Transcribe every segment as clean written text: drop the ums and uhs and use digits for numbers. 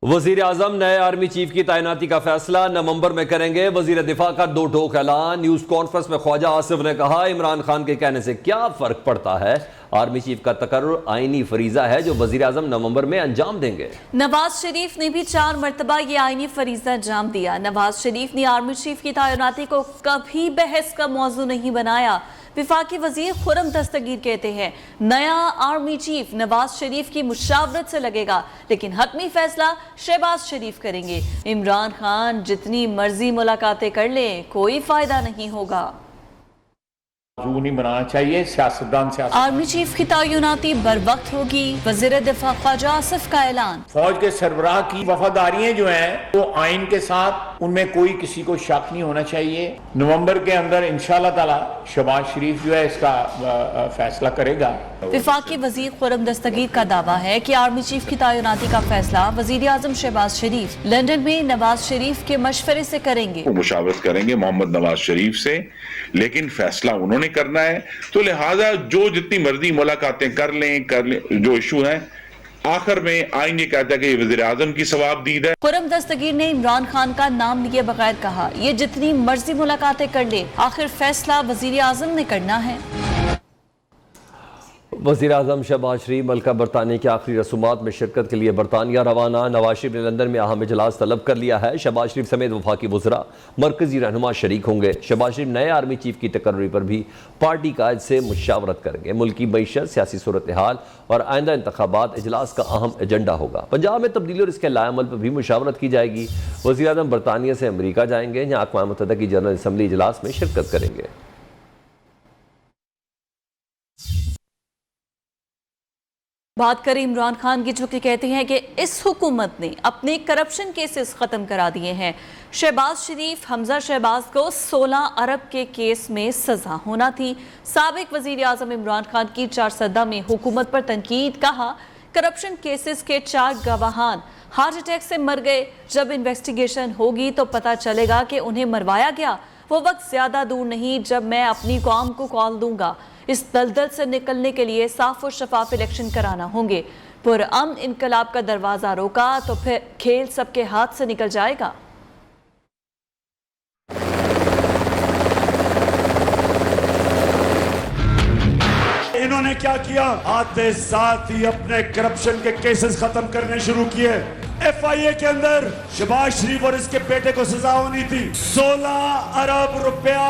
वजीर आजम नए army chief की तैनाती का फैसला नवंबर में करेंगे। वजीर दिफा का दो टोक ऐलान। न्यूज कॉन्फ्रेंस में ख्वाजा आसिफ ने कहा, इमरान खान के कहने से क्या फर्क पड़ता है, आर्मी चीफ का तकर्रुर आईनी फरीजा है जो वजीर आजम नवंबर में अंजाम देंगे। नवाज शरीफ ने भी 4 मरतबा ये आईनी फरीजा अंजाम दिया। नवाज शरीफ ने आर्मी चीफ की तैनाती को कभी बहस का मौजू नहीं बनाया। विफाकी वजीर खुर्रम दस्तगीर कहते हैं, नया आर्मी चीफ नवाज शरीफ की मुशावरत से लगेगा, लेकिन हतमी फैसला शहबाज शरीफ करेंगे। इमरान खान जितनी मर्जी मुलाकातें कर लें, कोई फायदा नहीं होगा। नहीं बनाना चाहिए सियासतदान से। आर्मी चीफ की तैनाती बर वक्त होगी। वजीर दिफा ख्वाजा आसिफ का ऐलान। फौज के सरबराह की वफादारियां जो हैं वो आइन के साथ, उनमें कोई किसी को शक नहीं होना चाहिए। नवंबर के अंदर इंशाअल्लाह ताला शहबाज शरीफ जो है इसका फैसला करेगा। विफाकी वजीर खुर्रम दस्तगीर का दावा है कि आर्मी चीफ की तैनाती का फैसला वजीर आजम शहबाज शरीफ लंदन में नवाज शरीफ के मशवरे से करेंगे। वो मुशावरत करेंगे मोहम्मद नवाज शरीफ से, लेकिन फैसला उन्होंने करना है। तो लिहाजा जो जितनी मर्जी मुलाकातें कर लें, जो इशू है आखिर में आइन ये कहता है कि वज़ीर आज़म की सवाबदीद है। खुर्रम दस्तगीर ने इमरान खान का नाम लिए बगैर कहा, ये जितनी मर्जी मुलाकातें कर ले, आखिर फैसला वजीर आजम ने करना है। वज़ीर आज़म शहबाज शरीफ मलका बरतानिया की आखिरी रसूमात में शिरकत के लिए बरतानिया रवाना। नवाज शरीफ ने लंदन में अहम इजलास तलब कर लिया है। शहबाज शरीफ समेत वफाकी वज़रा मरकजी रहनुमा शरीक होंगे। शहबाज शरीफ नए आर्मी चीफ की तकर्री पर भी पार्टी कायद से मुशावरत करेंगे। मुल्क की मईशत, सियासी सूरत हाल और आइंदा इंतखाबात इजलास का अहम एजेंडा होगा। पंजाब में तब्दीली और इसके लाएअमल पर भी मुशावरत की जाएगी। वज़ीर आज़म बरतानिया से अमरीका जाएंगे, जहाँ अक़वाम मुत्तहिदा की जनरल असम्बली इजलास में शिरकत करेंगे। बात करें इमरान खान की, जो कि कहते हैं कि इस हुकूमत ने अपने करप्शन केसेस ख़त्म करा दिए हैं। शहबाज शरीफ हमजा शहबाज को 16 अरब के केस में सज़ा होना थी। साबिक वज़ीर आज़म इमरान खान की 4 सदा में हुकूमत पर तनकीद। कहा, करप्शन केसेस के 4 गवाहान हार्ट अटैक से मर गए। जब इन्वेस्टिगेशन होगी तो पता चलेगा कि उन्हें मरवाया गया। वो वक्त ज़्यादा दूर नहीं जब मैं अपनी कौम को कॉल दूंगा। इस दलदल से निकलने के लिए साफ और शफाफ इलेक्शन कराना होंगे। पुरअमन इनकलाब का दरवाज़ा रोका तो फिर खेल सबके हाथ से निकल जाएगा। इन्होंने क्या किया, आते साथ ही अपने करप्शन के केसेस खत्म करने शुरू किए। FIA के अंदर शहबाज शरीफ और इसके बेटे को सजा होनी थी। 16 अरब रुपया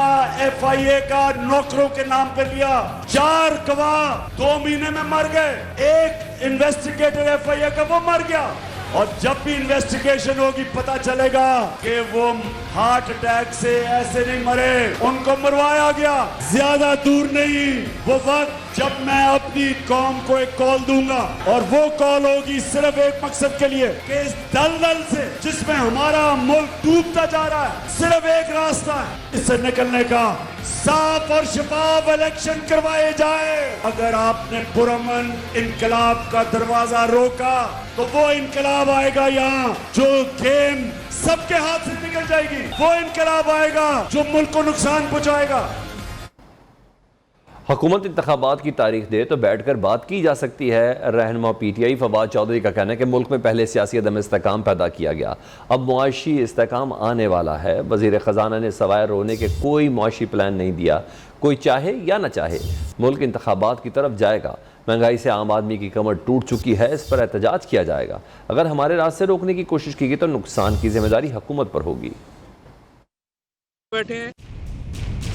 FIA का नौकरों के नाम पे लिया। 4 गवाह 2 महीने में मर गए। एक इन्वेस्टिगेटर FIA का वो मर गया। और जब भी इन्वेस्टिगेशन होगी पता चलेगा कि वो हार्ट अटैक से ऐसे नहीं मरे, उनको मरवाया गया। ज्यादा दूर नहीं वो वक्त जब मैं अपनी कौम को एक कॉल दूंगा, और वो कॉल होगी सिर्फ एक मकसद के लिए कि इस दलदल से जिसमें हमारा मुल्क डूबता जा रहा है, सिर्फ एक रास्ता है इससे निकलने का, साफ और शफाफ इलेक्शन करवाए जाए। अगर आपने पुरअमन इनकलाब का दरवाजा रोका तो वो इनकलाब आएगा यहाँ जो गेम सबके हाथ से निकल जाएगी। वो इनकलाब आएगा जो मुल्क को नुकसान पहुंचाएगा। हुकूमत इंतखाबात की तारीख दे तो बैठकर बात की जा सकती है। रहनुमा PTI फवाद चौधरी का कहना है कि मुल्क में पहले सियासी अदम इस्तेकाम पैदा किया गया, अब मुआशी इस्तेकाम आने वाला है। वज़ीर ख़जाना ने सवाए रोने के कोई मुआशी प्लान नहीं दिया। कोई चाहे या ना चाहे मुल्क इंतखाबात की तरफ जाएगा। महंगाई से आम आदमी की कमर टूट चुकी है, इस पर एहतजाज किया जाएगा। अगर हमारे रास्ते रोकने की कोशिश की गई तो नुकसान की जिम्मेदारी हुकूमत पर होगी। बैठे हैं,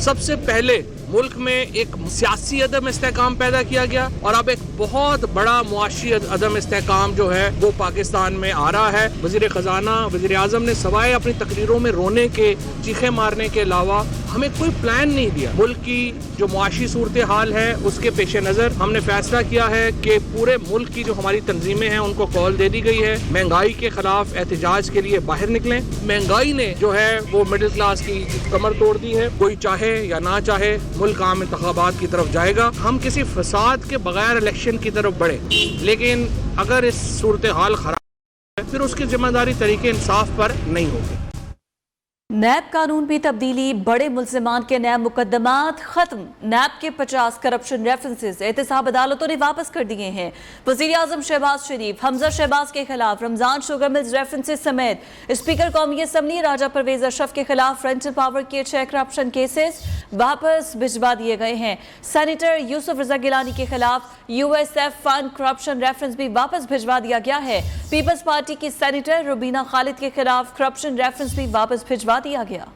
सबसे पहले मुल्क में एक सियासी अदम इस्तेकाम पैदा किया गया और अब एक बहुत बड़ा मुआशी अदम इस्तेकाम जो है वो पाकिस्तान में आ रहा है। वज़ीर ख़जाना, वज़ीर आज़म ने सवाए अपनी तकरीरों में रोने के, चीखे मारने के अलावा हमें कोई प्लान नहीं दिया। मुल्क की जो मुआशी सूरत हाल है उसके पेश नज़र हमने फैसला किया है कि पूरे मुल्क की जो हमारी तंजीमें हैं उनको कॉल दे दी गई है, महंगाई के खिलाफ एहतजाज के लिए बाहर निकलें। महंगाई ने जो है वो मिडिल क्लास की कमर तोड़ दी है। कोई चाहे या ना चाहे मुल्क आम इंतखाबात की तरफ जाएगा। हम किसी फसाद के बगैर इलेक्शन की तरफ बढ़े, लेकिन अगर इस सूरत हाल खराब है फिर उसकी जिम्मेदारी तरीके इंसाफ पर नहीं होगी। नैब कानून में तब्दीली, बड़े मुल्जिमान के नैब मुकदमात खत्म। नैब के 50 करप्शन रेफरेंसेस एहतसाब अदालतों ने वापस कर दिए हैं। वजीर आजम शहबाज शरीफ, हमजा शहबाज के खिलाफ रमजान शुगर मिल्स रेफरेंसेस समेत स्पीकर कौमी असम्बली राजा परवेज अशरफ के खिलाफ फ्रंटल पावर के 6 करप्शन केसेस वापस भिजवा दिए गए हैं। सेनेटर यूसुफ रजा गिलानी के खिलाफ USF फंड करप्शन रेफरेंस भी वापस भिजवा दिया गया है। पीपल्स पार्टी की सेनेटर रुबीना खालिद के खिलाफ करप्शन रेफरेंस भी वापस भिजवा दिया गया।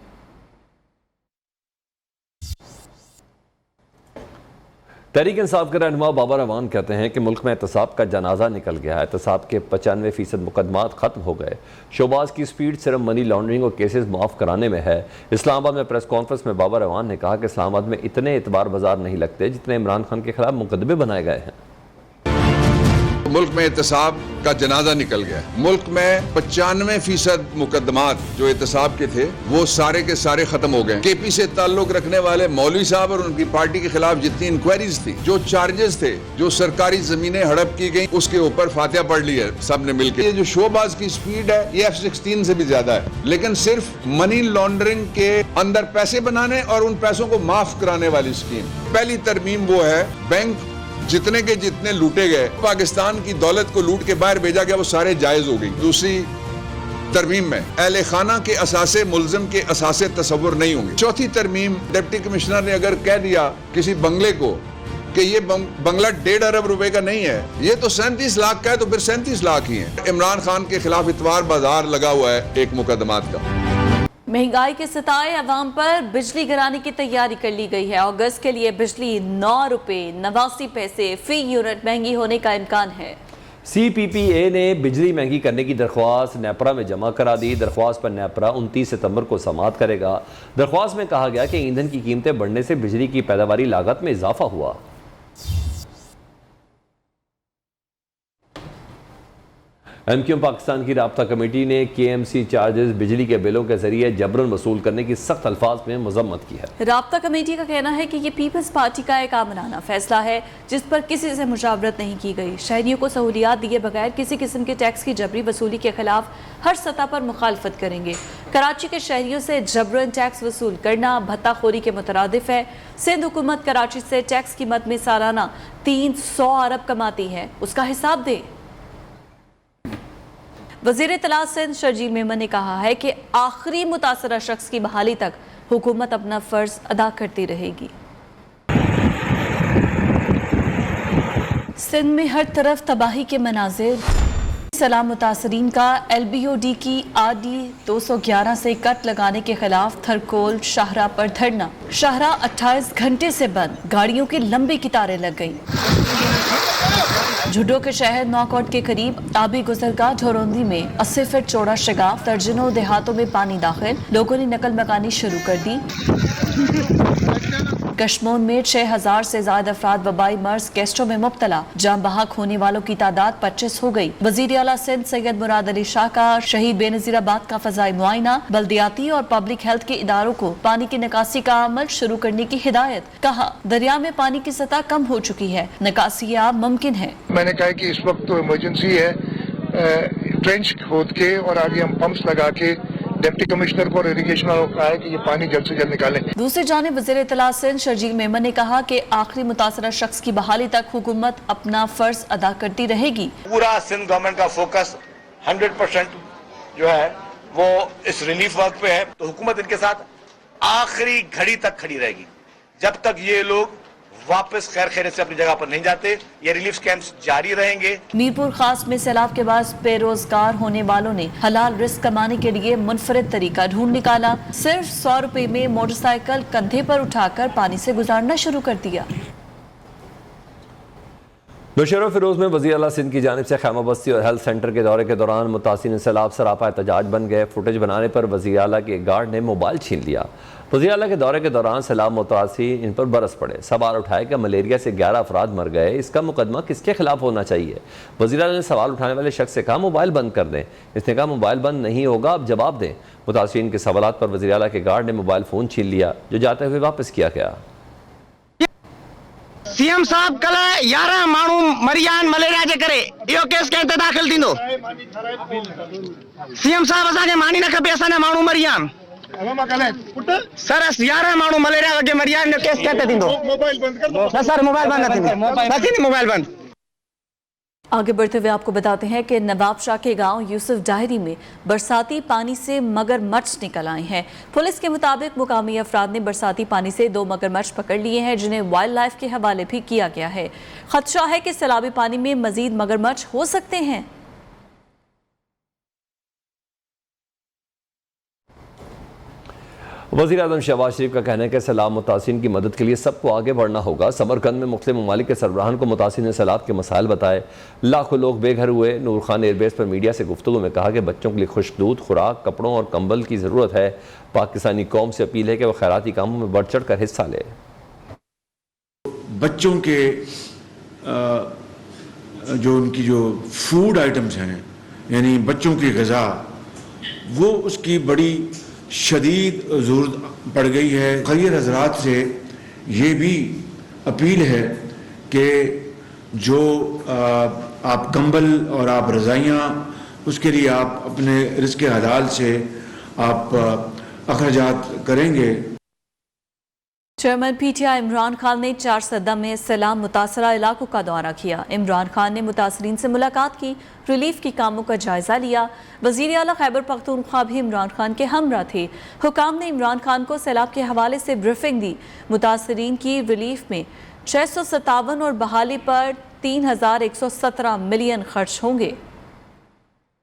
तहरीक इंसाफ के रहनुमा बाबर अवान कहते हैं कि मुल्क में एहतसाब का जनाजा निकल गया है। एहतसाब के 95% मुकदमात खत्म हो गए। शोबाज की स्पीड सिर्फ मनी लॉन्ड्रिंग और केसेस माफ कराने में है। इस्लामाबाद में प्रेस कॉन्फ्रेंस में बाबर अवान ने कहा कि इस्लामाबाद में इतने एतबार बाजार नहीं लगते जितने इमरान खान के खिलाफ मुकदमे बनाए गए हैं। मुल्क में एहतसाब का जनाजा निकल गया। मुल्क में 95% मुकदमात जो एहतसाब के थे वो सारे के सारे खत्म हो गए। केपी से ताल्लुक रखने वाले मौलवी साहब और उनकी पार्टी के खिलाफ जितनी इंक्वायरीज थी, जो चार्जेस थे, जो सरकारी जमीनें हड़प की गई, उसके ऊपर फातिहा पढ़ ली है सबने मिलकर। ये जो शोबाज की स्पीड है ये F-16 से भी ज्यादा है, लेकिन सिर्फ मनी लॉन्ड्रिंग के अंदर पैसे बनाने और उन पैसों को माफ कराने वाली स्कीम। पहली तरमीम वो है, बैंक जितने के जितने लूटे गए, पाकिस्तान की दौलत को लूट के बाहर भेजा गया, वो सारे जायज हो गई। दूसरी तरमीम में अहले खाना के असासे मुल्जिम के असासे तस्वुर नहीं होंगे। चौथी तरमीम, डिप्टी कमिश्नर ने अगर कह दिया किसी बंगले को कि ये बंगला 1.5 अरब रुपए का नहीं है, ये तो 37 लाख का है, तो फिर 37 लाख ही है। इमरान खान के खिलाफ इतवार बाजार लगा हुआ है एक मुकदमात का। महंगाई के सताए अवाम पर बिजली गिराने की तैयारी कर ली गई है। अगस्त के लिए बिजली 9 रुपए 89 पैसे फी यूनिट महंगी होने का इम्कान है। CPPA ने बिजली महंगी करने की दरख्वास्त नेपरा में जमा करा दी। दरख्वास्त पर नेपरा 29 सितंबर को समाअत करेगा। दरख्वास्त में कहा गया कि ईंधन की कीमतें बढ़ने से बिजली की पैदावारी लागत में इजाफा हुआ। MQM पाकिस्तान की राब्ता कमेटी ने KMC चार्जेस बिजली के बिलों के जरिए जबरन वसूल करने की सख्त अल्फाज में मजम्मत की है। राब्ता कमेटी का कहना है कि ये पीपल्स पार्टी का एक आमनाना फैसला है जिस पर किसी से मुशावरत नहीं की गई। शहरियों को सहूलियात दिए बगैर किसी किस्म के टैक्स की जबरी वसूली के खिलाफ हर सतह पर मुखालफत करेंगे। कराची के शहरियों से जबरन टैक्स वसूल करना भत्ताखोरी के मुतरादिफ है। सिंध हुकूमत कराची से टैक्स की मद में सालाना 300 अरब कमाती है, उसका हिसाब दे। वज़ीर इत्तलात सिंध शर्जील मेमन ने कहा है कि आखिरी मुतासरा शख्स की बहाली तक हुकूमत अपना फर्ज अदा करती रहेगी। सिंध में हर तरफ तबाही के मनाजिर। सलाम मुतासरीन का LBOD की RD 211 से कट लगाने के खिलाफ थरकोल शाहरा पर धरना। शाहरा 28 घंटे से बंद, गाड़ियों की लंबी कतारें लग गई। झुड्डो के शहर नौकोट के करीब आबी गुजरगाह ढोरोंदी में 80 फीट चौड़ा शगाफ, दर्जनों देहातों में पानी दाखिल, लोगों ने नकल मकानी शुरू कर दी। कश्मोर में 6000 से ज्यादा अफराद वबाई मर्ज कैस्ट्रो में मुब्तला, जान बहक होने वालों की तादाद 25 हो गई। वजीर आला सिंध सैयद मुराद अली शाह का शहीद बेनजीराबाद का फजाई मुआयना, बल्दियाती और पब्लिक हेल्थ के इदारों को पानी की निकासी का अमल शुरू करने की हिदायत। कहा, दरिया में पानी की सतह कम हो चुकी है, निकासी अब मुमकिन है। मैंने कहा कि इस वक्त तो इमरजेंसी है, ट्रेंच खोद के और आगे हम पंप्स लगा के डिप्टी कमिश्नर को और इरिगेशन वालों को कहा है कि ये पानी जल्द से जल्द निकालें। दूसरी जानिब वज़ीर इत्तलात सिंध शर्जील मेमन ने कहा कि आखिरी मुतासरा शख्स की बहाली तक हुकूमत अपना फर्ज अदा करती रहेगी। पूरा सिंध गवर्नमेंट का फोकस 100% जो है वो इस रिलीफ वर्क पे है, तो हुकूमत इनके साथ आखिरी घड़ी तक खड़ी रहेगी जब तक ये लोग वापस खैर खैरियत से अपनी जगह पर नहीं जाते। ये रिलीफ कैंप्स जारी रहेंगे। मीरपुर खास में सैलाब के बाद बेरोजगार होने वालों ने हलाल रिस्क कमाने के लिए मुनफरिद तरीका ढूंढ निकाला। सिर्फ 100 रुपए में मोटरसाइकिल कंधे पर उठाकर पानी से गुजारना शुरू कर दिया। नौशेरा फिरोज में वज़ीर आला सिंध की जानिब से खैमा बस्ती और हेल्थ सेंटर के दौरे के दौरान मुतासिरीन सैलाब सरापा एहतजाज बन गए। फुटेज बनाने पर वज़ीर आला के गार्ड ने मोबाइल छीन लिया। वज़ीर आला के दौरे के दौरान सैलाब मुतासिरीन इन पर बरस पड़े। सवाल उठाए कि मलेरिया से 11 अफराद मर गए, इसका मुकदमा किसके खिलाफ होना चाहिए। वज़ीर आला ने सवाल उठाने वाले शख्स से कहा मोबाइल बंद कर दें। इसने कहा मोबाइल बंद नहीं होगा, आप जवाब दें। मुतासिरीन के सवालात पर वज़ीर आला के गार्ड ने मोबाइल फ़ोन छीन लिया, जो जाते हुए वापस किया गया। सीएम साहब कल 11 माण्हू मरियान मलेरिया जे करे, इहो केस कंहिं ते दाख़िल थींदो? सीएम साहब असांखे मानी न खपे, असांजा माण्हू मरियान। सरस 11 माण्हू मलेरिया वगे मरिया इन जो केस कहते थींदो मोबाइल बंद कर दो सर मोबाइल बंद न थींदो नथी मोबाइल बंद। आगे बढ़ते हुए आपको बताते हैं कि नवाबशाह के गांव यूसुफ डायरी में बरसाती पानी से मगरमच्छ निकल आए हैं। पुलिस के मुताबिक मुकामी अफराद ने बरसाती पानी से 2 मगरमच्छ पकड़ लिए हैं, जिन्हें वाइल्ड लाइफ के हवाले भी किया गया है। खदशा है कि सैलाबी पानी में मजीद मगरमच्छ हो सकते हैं। वज़ीर आज़म शहबाज शरीफ का कहना है कि सैलाब मुतासिरीन की मदद के लिए सबको आगे बढ़ना होगा। समरकंद में मुख्तलिफ ममालिक के सरबराहान को मुतासिरीन ने सैलाब के मसाइल बताए। लाखों लोग बेघर हुए। नूर खान एयरबेस पर मीडिया से गुफ्तगू में कहा कि बच्चों के लिए खुश्क दूध, खुराक, कपड़ों और कंबल की ज़रूरत है। पाकिस्तानी कौम से अपील है कि वह खैराती कामों में बढ़ चढ़ कर हिस्सा ले। बच्चों के जो उनकी जो फूड आइटम्स हैं, यानी बच्चों की ग़िज़ा, वो उसकी बड़ी शदीद ज़रूरत पड़ गई है। खैर हज़रात से ये भी अपील है कि जो आप कंबल और आप रज़ाइयाँ, उसके लिए आप अपने रिज़्क़ हलाल से आप अखराजात करेंगे। चेयरमैन पीटीआई इमरान खान ने 4 सद्दा में सैलाब मुतासरा इलाकों का दौरा किया। इमरान खान ने मुतासरीन से मुलाकात की, रिलीफ के कामों का जायजा लिया। वज़ीर आला खैबर पख्तूनख्वा भी इमरान खान के हमरा थे। हुकाम ने इमरान खान को सैलाब के हवाले से ब्रीफिंग दी। मुतासरीन की रिलीफ में 657 और बहाली पर 3117 मिलियन खर्च होंगे।